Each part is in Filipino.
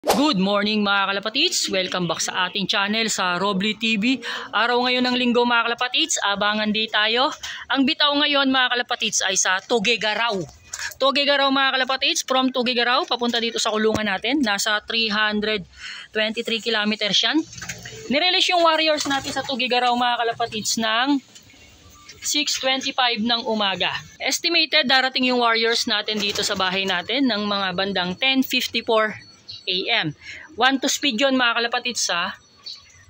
Good morning mga kalapatids! Welcome back sa ating channel sa Robly TV. Araw ngayon ng linggo mga kalapatids, abangan di tayo. Ang bitaw ngayon mga kalapatids ay sa Tuguegarao. Tuguegarao mga kalapatids, from Tuguegarao papunta dito sa kulungan natin. Nasa 323 kilometers yan. Nirelease yung warriors natin sa Tuguegarao mga kalapatids ng 6:25 ng umaga. Estimated darating yung warriors natin dito sa bahay natin ng mga bandang 10:54 AM. 1 to speed yun mga kalapatids ha.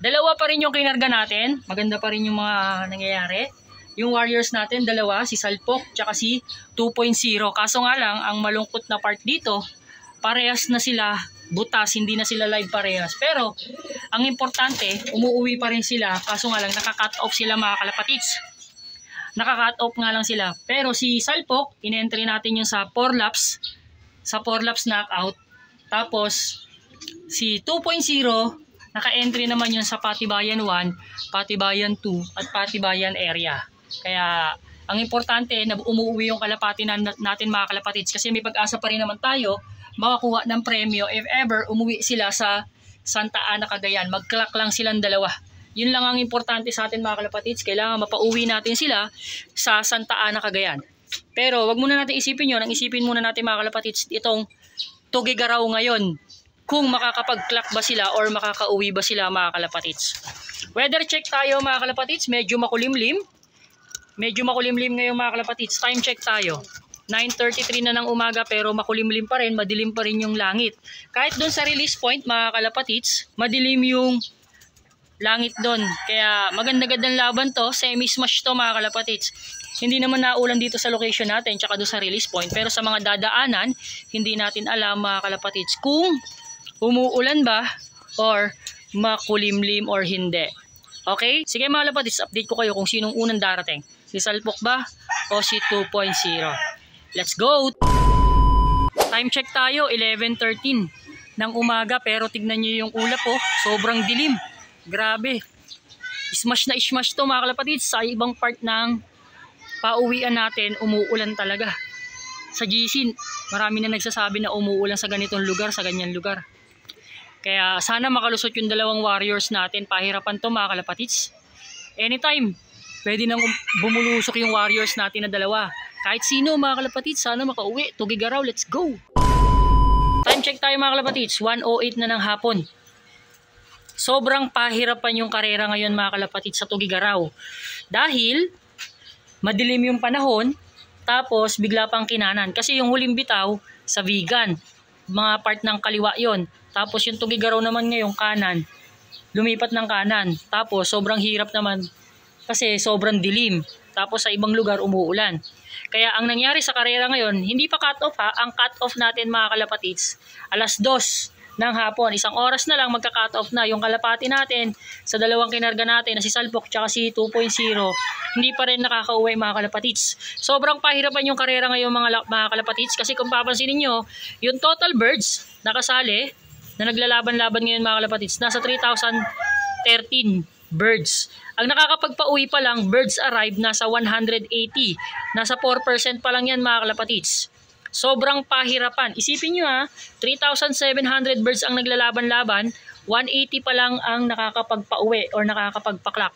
Dalawa pa rin yung kinarga natin. Maganda pa rin yung mga nangyayari. Yung warriors natin, dalawa, si Salpok tsaka si 2.0. Kaso nga lang, ang malungkot na part dito, parehas na sila butas, hindi na sila live parehas. Pero, ang importante, umuwi pa rin sila. Kaso nga lang, naka-cut off sila mga kalapatids. Naka-cut off nga lang sila. Pero si Salpok, in-entry natin yung sa 4 laps. Sa 4 laps knockout. Tapos, si 2.0, naka-entry naman yun sa Patibayan 1, Patibayan 2, at Patibayan area. Kaya, ang importante na umuwi yung kalapati natin mga kalapatids kasi may pag-asa pa rin naman tayo makakuha ng premyo if ever umuwi sila sa Santa Ana, Cagayan. Mag-clock lang silang dalawa. Yun lang ang importante sa atin mga kalapatids. Kailangan mapauwi natin sila sa Santa Ana, Cagayan. Pero, wag muna natin isipin yun. Ang isipin muna natin mga kalapatids, itong Tuguegarao ngayon, kung makakapag-clock ba sila or makakauwi ba sila mga kalapatids. Weather check tayo mga kalapatids, medyo makulimlim. Medyo makulimlim ngayon mga kalapatids. Time check tayo. 9:33 na ng umaga pero makulimlim pa rin, madilim pa rin yung langit. Kahit doon sa release point mga kalapatids, madilim yung langit doon. Kaya maganda-gandang laban to, semi-smash to mga kalapatids. Hindi naman naulan dito sa location natin tsaka doon sa release point. Pero sa mga dadaanan, hindi natin alam mga kalapatids kung umuulan ba or makulimlim or hindi. Okay? Sige mga kalapatids, update ko kayo kung sinong unang darating. Si Salpok ba o si 2.0? Let's go! Time check tayo, 11:13 ng umaga pero tignan nyo yung ulap po, sobrang dilim. Grabe. Smash na smash to mga kalapatids. Sa ibang part ng pauwian natin, umuulan talaga. Sa GC, marami na nagsasabi na umuulan sa ganitong lugar, sa ganyan lugar. Kaya sana makalusot yung dalawang warriors natin. Pahirapan to mga kalapatids. Anytime, pwede nang bumulusok yung warriors natin na dalawa. Kahit sino mga kalapatids, sana makauwi. Tuguegarao, let's go! Time check tayo mga kalapatids, 1:08 na ng hapon. Sobrang pahirapan yung karera ngayon mga kalapatids sa Tuguegarao. Dahil madilim yung panahon, tapos bigla pang kinanan. Kasi yung huling bitaw sa Vigan, mga part ng kaliwa yon. Tapos yung Tuguegarao naman ngayong kanan, lumipat ng kanan. Tapos sobrang hirap naman kasi sobrang dilim. Tapos sa ibang lugar umuulan. Kaya ang nangyari sa karera ngayon, hindi pa cut off ha. Ang cut off natin mga kalapatids, 2:00 ng hapon. 1 oras na lang magka-cut off na yung kalapati natin sa dalawang kinarga natin na si Salpok tsaka si 2.0. Hindi pa rin nakakauwi mga kalapatids. Sobrang pahirapan yung karera ngayon mga kalapatids kasi kung papansinin nyo, yung total birds nakasali na naglalaban-laban ngayon mga kalapatids, nasa 3,013 birds. Ang nakakapagpauwi pa lang, birds arrive, nasa 180. Nasa 4% pa lang yan mga kalapatids. Sobrang pahirapan. Isipin nyo ha, 3,700 birds ang naglalaban-laban, 180 pa lang ang nakakapagpauwi or nakakapagpaklak.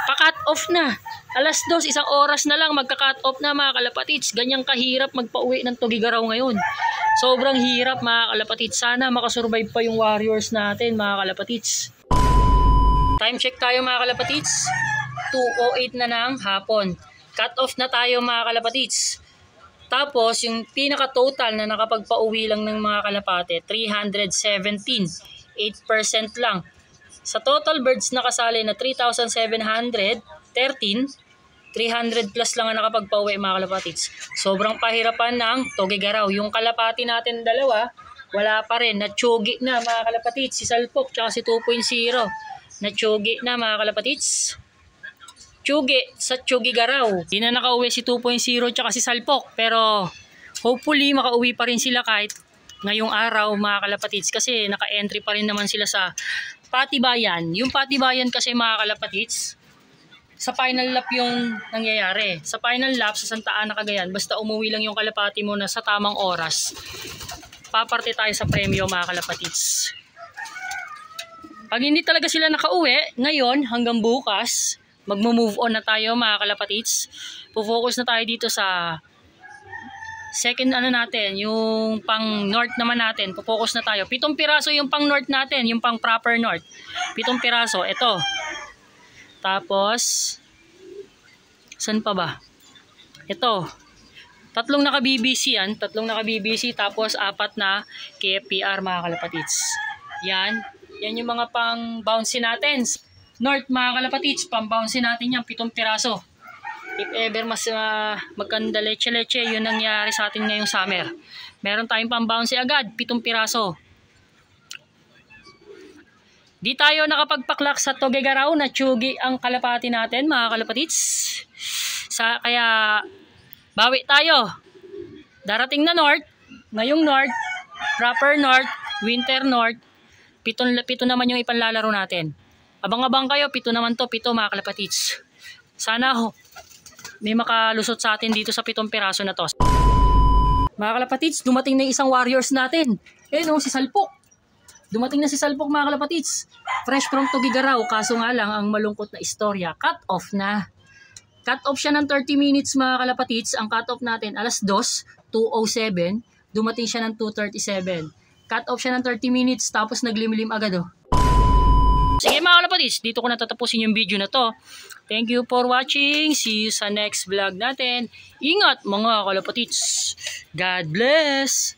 Pa-cut off na. 2:00, 1 oras na lang magka-cut off na mga kalapatids. Ganyang kahirap magpauwi ng Tuguegarao ngayon. Sobrang hirap mga kalapatids. Sana makasurvive pa yung warriors natin mga kalapatids. Time check tayo mga kalapatids. 2:08 na ng hapon. Cut off na tayo mga kalapatids. Tapos, yung pinaka-total na nakapagpauwi lang ng mga kalapate, 317. 8% lang. Sa total birds nakasali na 3,713, 300 plus lang ang nakapagpauwi mga kalapatids. Sobrang pahirapan ng Tuguegarao. Yung kalapati natin dalawa, wala pa rin. Natsugi na mga kalapatids. Si Salpok tsaka si 2.0. Natsugi na mga kalapatids. Tsugi sa Tuguegarao. Hindi na nakauwi si 2.0 tsaka si Salpok. Pero hopefully makauwi pa rin sila kahit ngayong araw mga kalapatids. Kasi naka-entry pa rin naman sila sa Patibayan. Yung Patibayan kasi mga kalapatids, sa final lap yung nangyayari. Sa final lap sa Santa Ana, Cagayan, basta umuwi lang yung kalapati mo na sa tamang oras, paparte tayo sa premyo mga kalapatids. Pag hindi talaga sila nakauwi, ngayon hanggang bukas, magmo-move on na tayo mga kalapatids. Focus na tayo dito sa second natin, yung pang north naman natin. Focus na tayo. 7 piraso yung pang north natin, yung pang proper north. 7 piraso, ito. Tapos, saan pa ba? Ito. 3 naka-BBC yan. 3 naka-BBC, tapos 4 na KFPR mga kalapatids. Yan. Yan yung mga pang bouncy natin. North mga kalapatids, pang bouncy natin yan, 7 piraso. If ever mas magkanda leche-leche, yun nangyari sa atin ngayong summer. Meron tayong pang bouncy agad, 7 piraso. Di tayo nakapagpaklak sa Tuguegarao na tsugi ang kalapati natin mga kalapatids. Kaya bawi tayo. Darating na north, ngayong north, proper north, winter north. 7 naman yung ipanlalaro natin. Abang-abang kayo, 7 naman to, 7 mga kalapatids. Sana may makalusot sa atin dito sa 7 piraso na to. Mga kalapatids, dumating na yung isang warriors natin. Si Salpok. Dumating na si Salpok mga kalapatids. Fresh from Tuguegarao, kaso nga lang ang malungkot na istorya, cut off na. Cut off siya ng 30 minutes mga kalapatids. Ang cut off natin, alas 2:07. Dumating siya ng 2:37. Cut off siya ng 30 minutes tapos naglimlim agad Sige mga kalapatids, dito ko natatapusin yung video na to. Thank you for watching. See you sa next vlog natin. Ingat mga kalapatids. God bless.